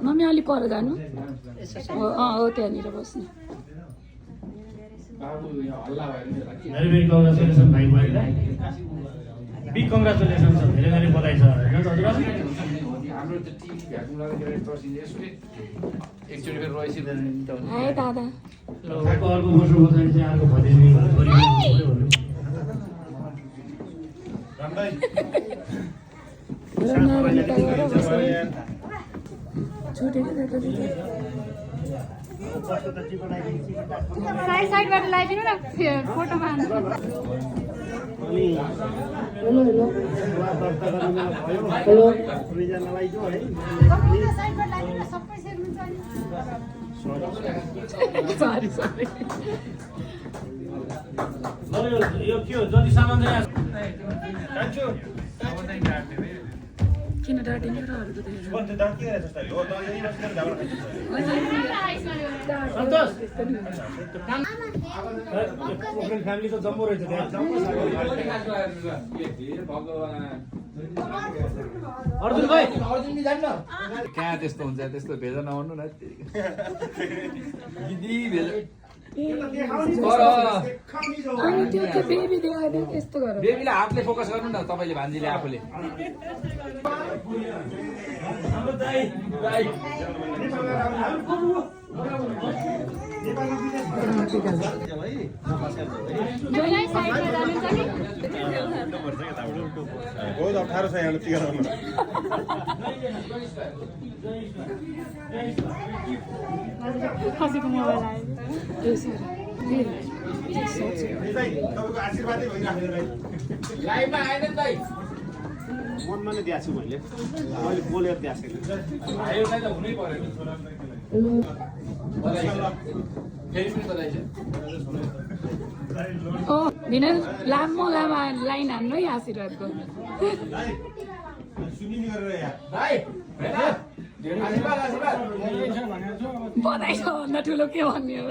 mummy अलि पर जानु हो त्यहाँनिर बस्नु बिग कङ्ग्रेचुलेसन छ धेरै धेरै बधाई छ होइन हजुर हाम्रो त टिभी भ्याकुम लगेर तर्सिन्छ यसरी एकचोटि फेरि रहिसी हाय दादा अर्को वर्ष बधाई चाहिँ अर्को भतिजी साइडबाट लगाइदिनु न फोटोमा यो के हो जति सामान किन डाटिने र फ्यामिली त जम्मो रहेछ अर्जुन भाइ कहाँ त्यस्तो हुन्छ त्यस्तो भेज नआउनु न दिदी भेज बेबीलाई हातले फोकस गर्नु न तपाईँले भान्जीले आफूले बहुत अप्ठ्यारो छ यहाँ टिका लगाउनु खसेको मोबाइल आयो तपाईँको आशीर्वादै भइराखेको लाइभमा आएन नि दाइ मनमा नै दिएको छु मैले बोलेर दिएको छैन भाइहरूलाई त हुनै पर्यो फेरि पनि बधाई छ भिना लामो लामो लाइन हान्नु है आशीर्वादको सुनिने गरेर यहाँ भाइ आशीर्वाद आशीर्वाद बधाई छ भन्दा ठुलो के भन्ने हो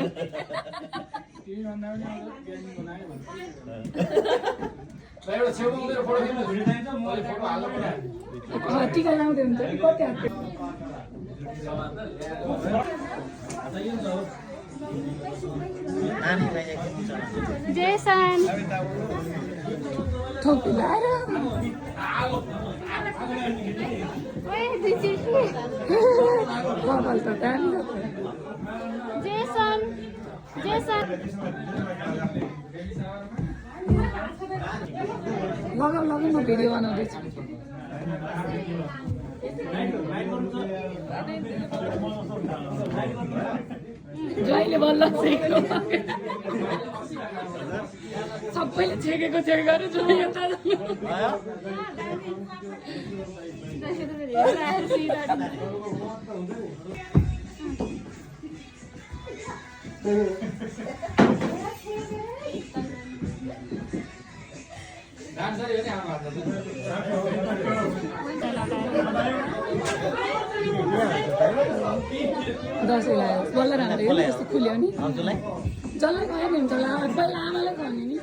एउटा छेउमा उनीहरू फोटो खिच्नु मैले फोटो हाल्नु पर्यो टिका लाउँदै हुन्छ कि कति हाल्थ्यो जेसन थोपी लाएर बबल त दामी जेसन जेसन लगाऊ लगाऊ म भिडियो बनाउँदैछु जहिले बल्ल छेक्नु सबैले छेकेको चेक गरेर जोइ यता डान्सर हो नि हाम्रो दसैँ लाग्यो बल्ल राम्रो हेर्नु कस्तो खुल्यो नि जसलाई खुवायो नि पहिला आमालाई खुवाउने नि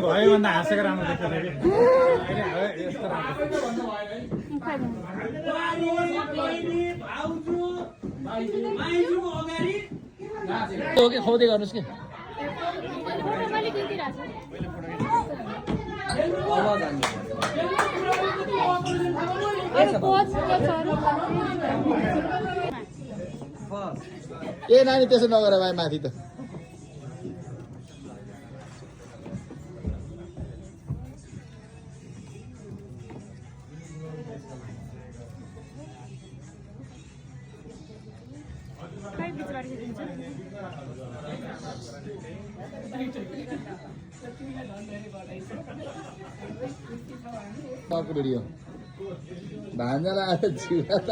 भयो भन्दा हाँसेको राम्रो देख्छ यस्तो ओके खुवाउँदै गर्नुहोस् कि ए नानी त्यसो नगर भाइ माथि त भिडियो भान्जालाई आएर छिरा त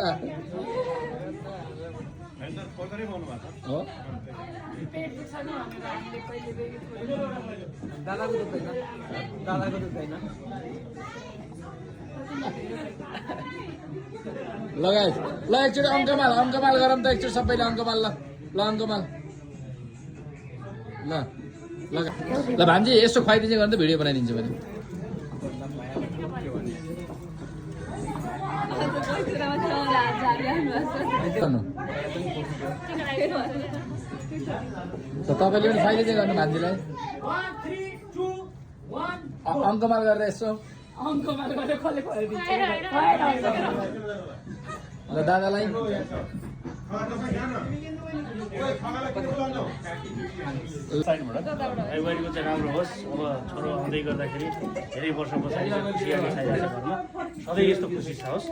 हो दादाको दुख्दैन लगाए ल एकचोटि अङ्कमाल गरौँ त एकचोटि सबैले अङ्कमाल ल अङ्कमाल ल ल भान्जी यसो खुवाइदिन्छ भने त भिडियो बनाइदिन्छु भने तपाईँले पनि खुवाइदिँदै गर्नु भान्जीलाई अङ्कमाल गरेर यसो ल दादालाई भाइबहिनीको चाहिँ राम्रो होस् अब छोरो आउँदै गर्दाखेरि धेरै वर्ष पछाडि खुसियाली छाइरहेको छ घरमा सधैँ यस्तो खुसी छ होस्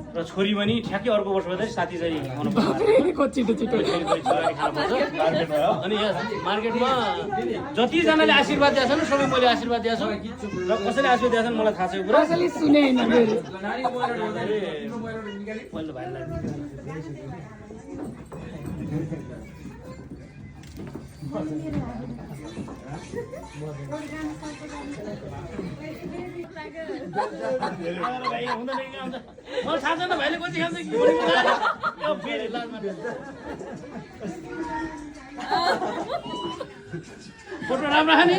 र छोरी पनि ठ्याक्कै अर्को वर्ष चाहिँ साथी चाहिँ आउनु अनि यहाँ मार्केटमा जतिजनाले आशीर्वाद दिएको छन् सबै मैले आशीर्वाद दिएको छु र कसैले आशीर्वाद दिएको छन् मलाई थाहा छ यो कुरा मैले भाइलाई मलाई थाहा छैन भाइले कति खान्छ फोटो राम्रो खाने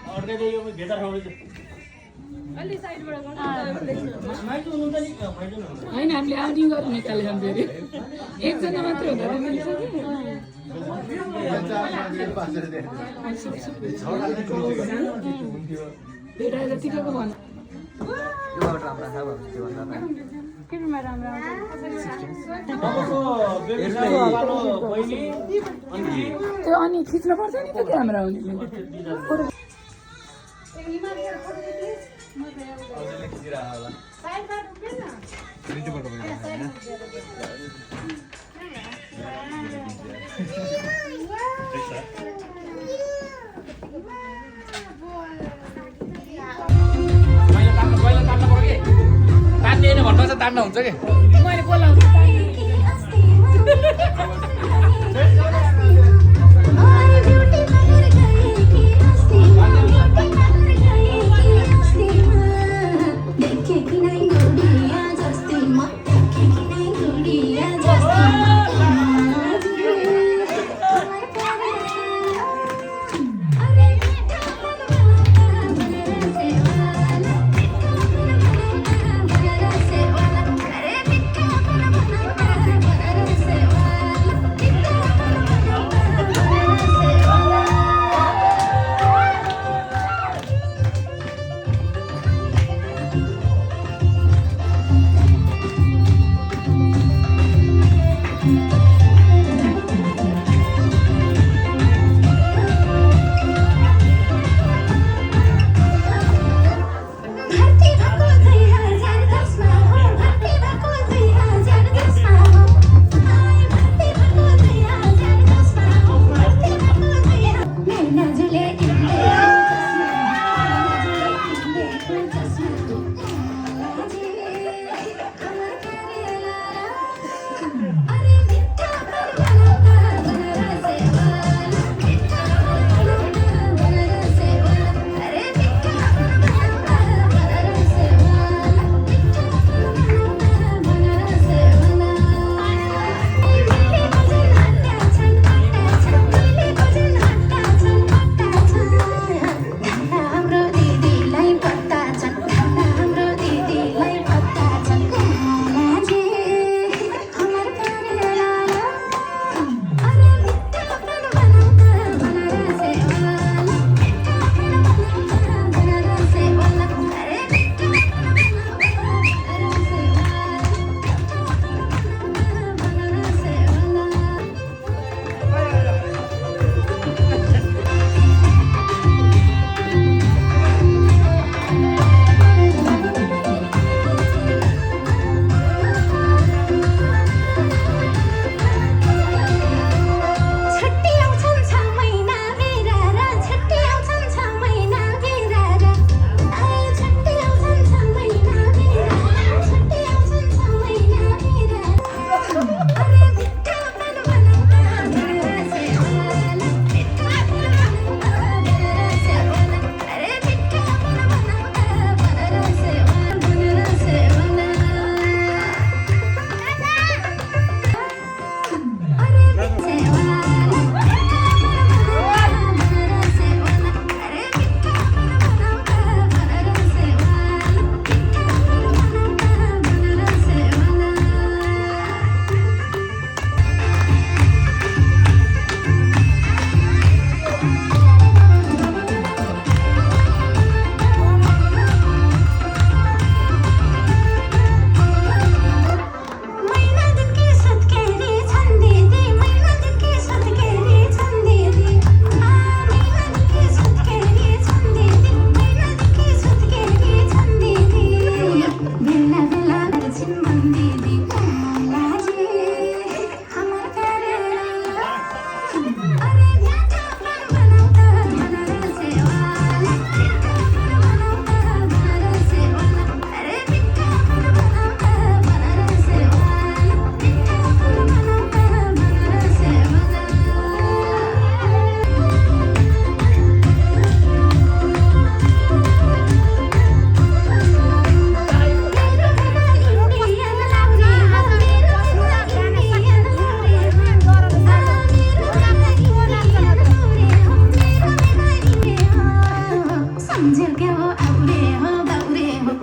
अर्कै यो भेटा ठाउँले होइन हामीले आउटिङ गरेर निकालेर फेरि एकजना मात्रै हुँदा मिल्छ कि भेटाएर टिकाको भन्छ त्यो अनि खिच्नु पर्छ नि त क्यामेरा आउने तान्ने होइन भन्नुहोस् तान्न हुन्छ कि मैले बोलाउँछु सम्झ्यो क्या हो आउरे हो बाउरे हो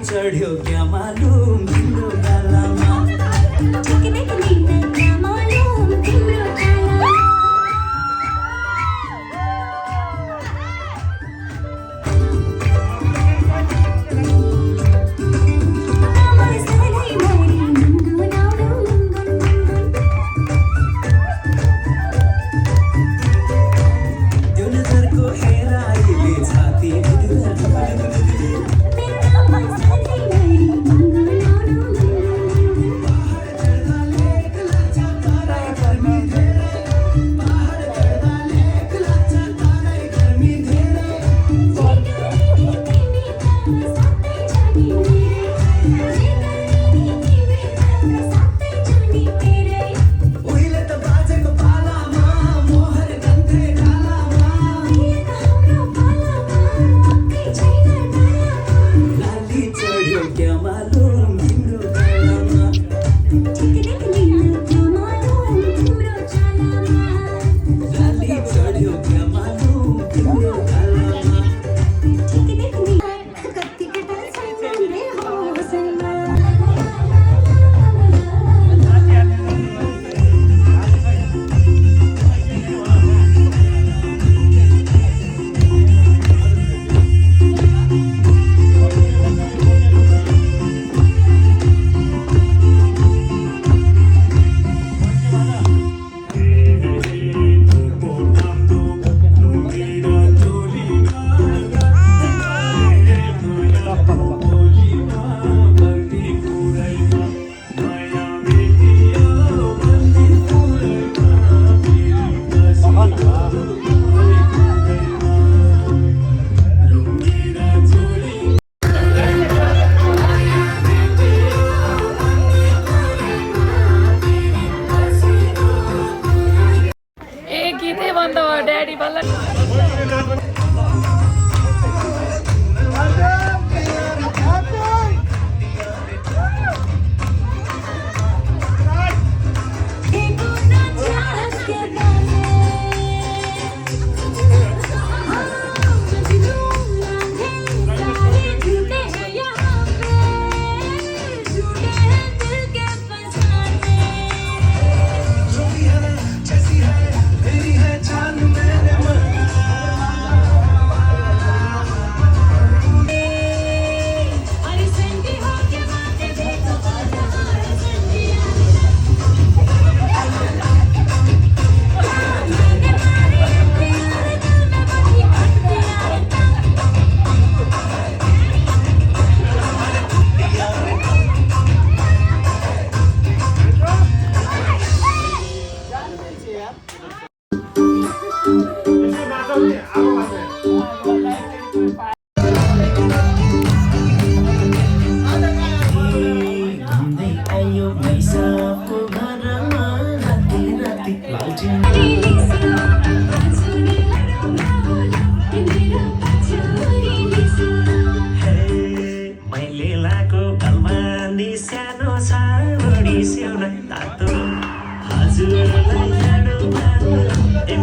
चढ्यो क्या मालुम तिम्रो गालामा त्यो नजरको हेराइले छाती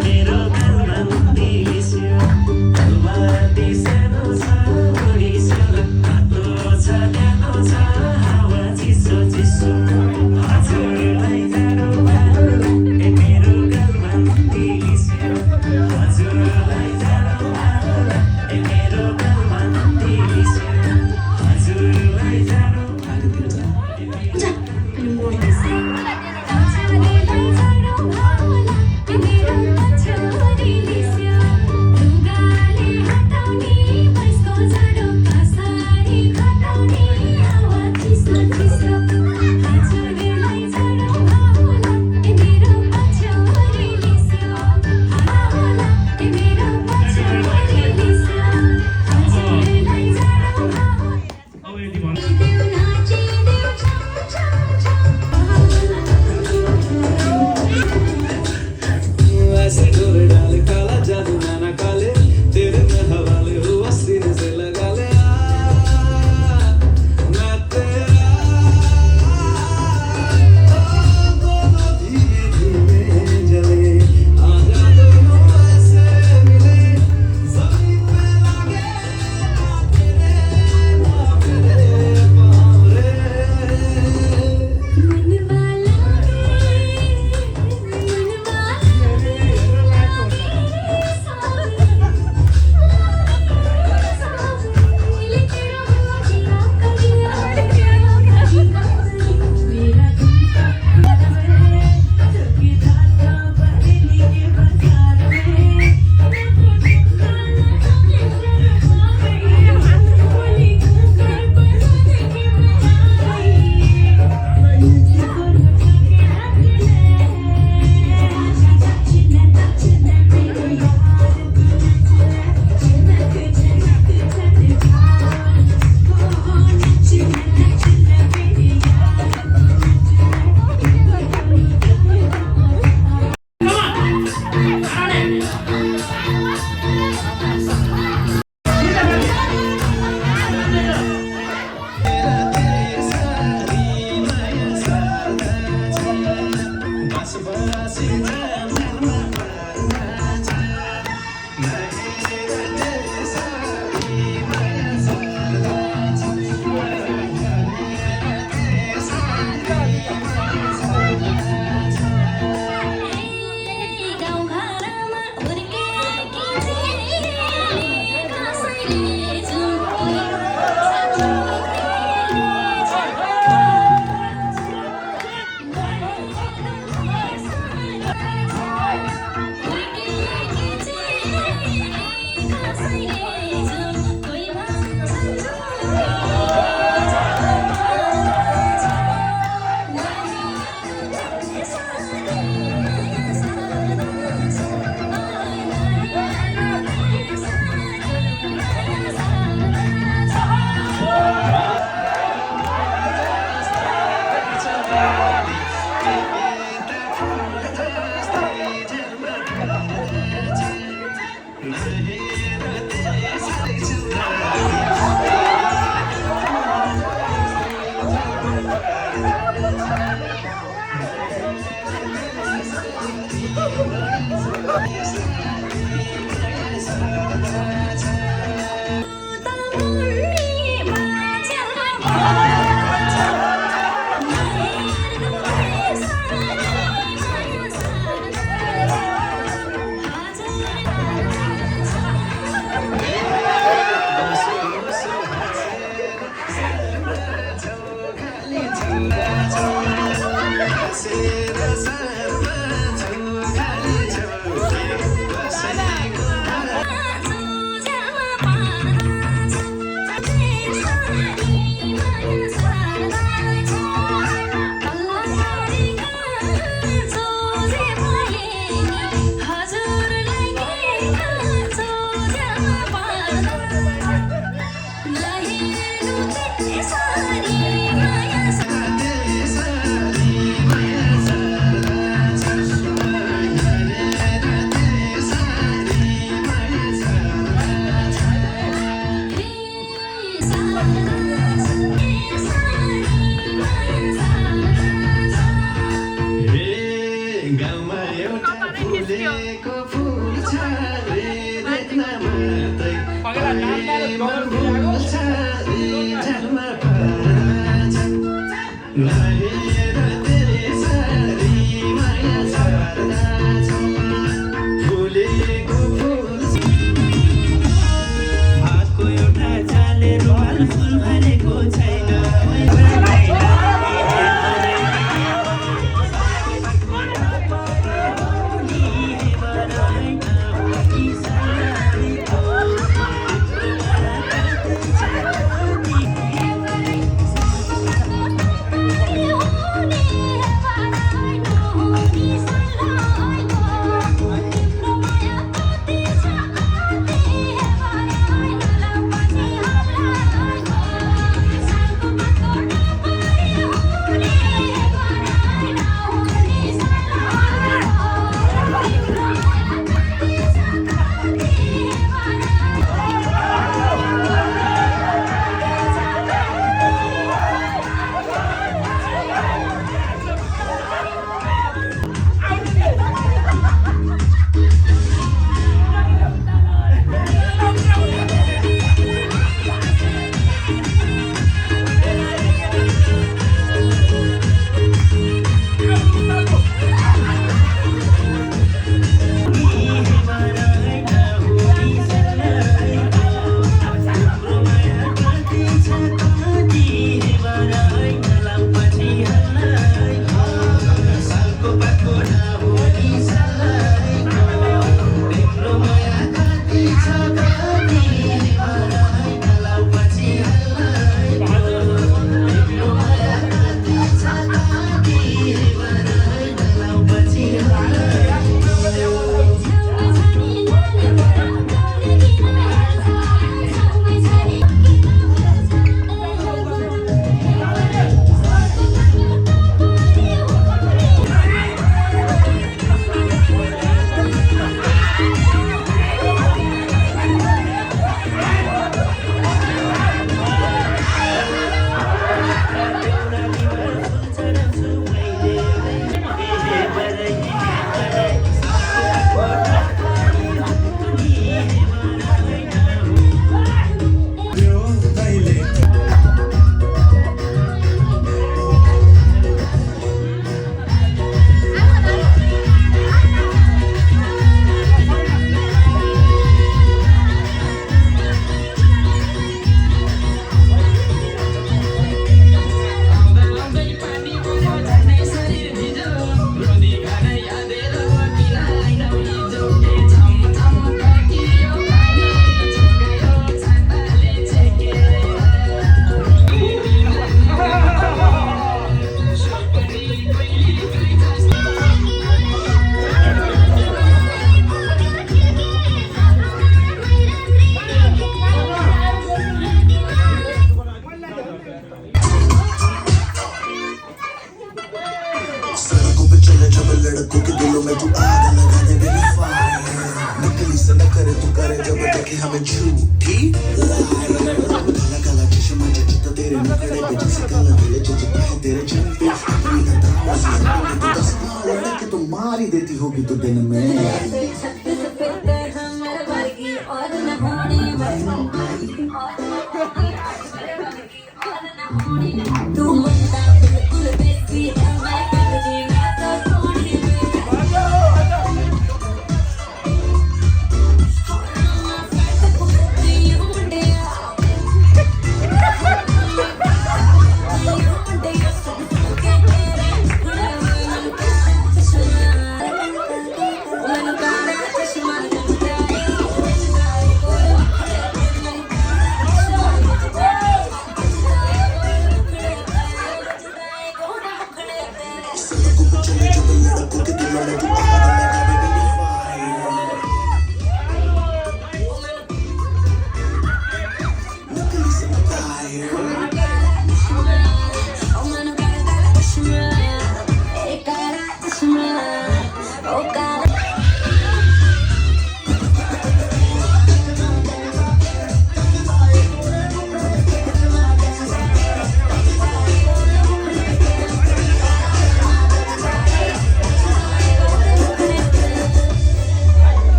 मेरो गालमा मुक्तिलिस्यो गालमा अति सानो छ बढी सानो तातो छ न्यानो छ हावा चिसो चिसो हजुरलाई जाडो भयो ए मेरो गालमा मुक्तिलिस्यो हजुरलाई जाडो भयो ए मेरो गालमा मुक्तिलिस्यो हजुरलाई जाडो अब यति भन्नु ऐसे डोरे डाले काला जादू नाना काले तेरे में हवाले हुआ सीने से लगा ले मैं तेरा दोनों धीमे धीमे जले आजा दोनों ऐसे मिले जमीन पे लगे ना तेरे पाँव रे लागेर तेरे सारी माया सार्दा छ फुलेको फुल हातको एउटा चाले रुमाल फुल भरेको छैन लड़कों के दिलों में तू आग लगा दे बेबी फायर निकली से न करे तू करे जब देखे हमें झूठी काला काला चश्मा जचता तेरे मुखड़े पे जैसे काला दिल जचता है तेरे चेहरे पे मेरा दावा तू दस पावर कि तुम मार ही देती होगी तो दिन में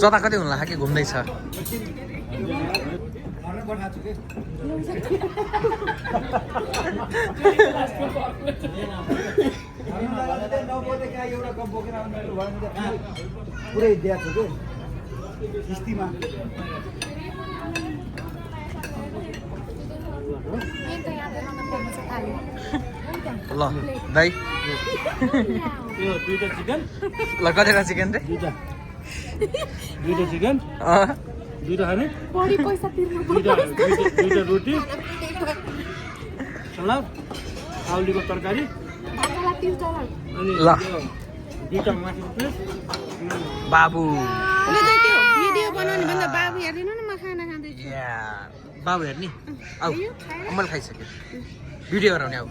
जता कतै हुन लाग्यो घुम्दैछ पुरै दिएको छु के किस्तीमा ल दाइ यो दुईटा चिकन ल कतिवटा चिकन रे दुईटा चिकन दुईटा खाने बढी पैसा तिर्नु दुईटा रोटी सलाद काउलीको तरकारी अनि ल दुईटा मासु प्लेट बाबु भिडियो बनाउने भन्दा बाबु हेरिदिनु न म खाना खाँदैछु बाबु हेर्ने आऊ मैले खाइसकेँ भिडियो गराउने आऊ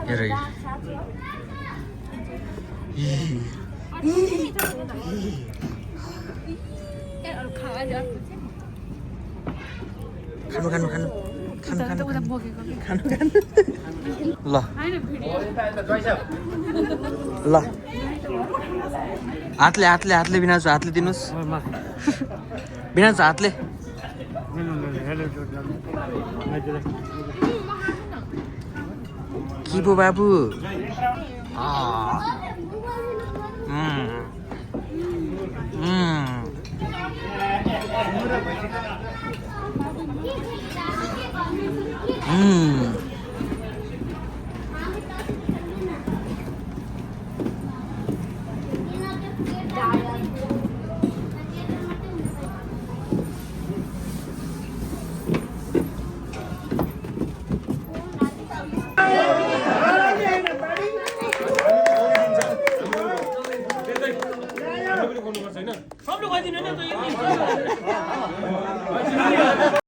हेर खानु खानु खानु खानु खानु खानु खानु ल ल हातले हातले हातले बिनाजु हातले दिनुहोस् बिनाजु हातले के पो बाबु सबले खुवाइदिनु नि त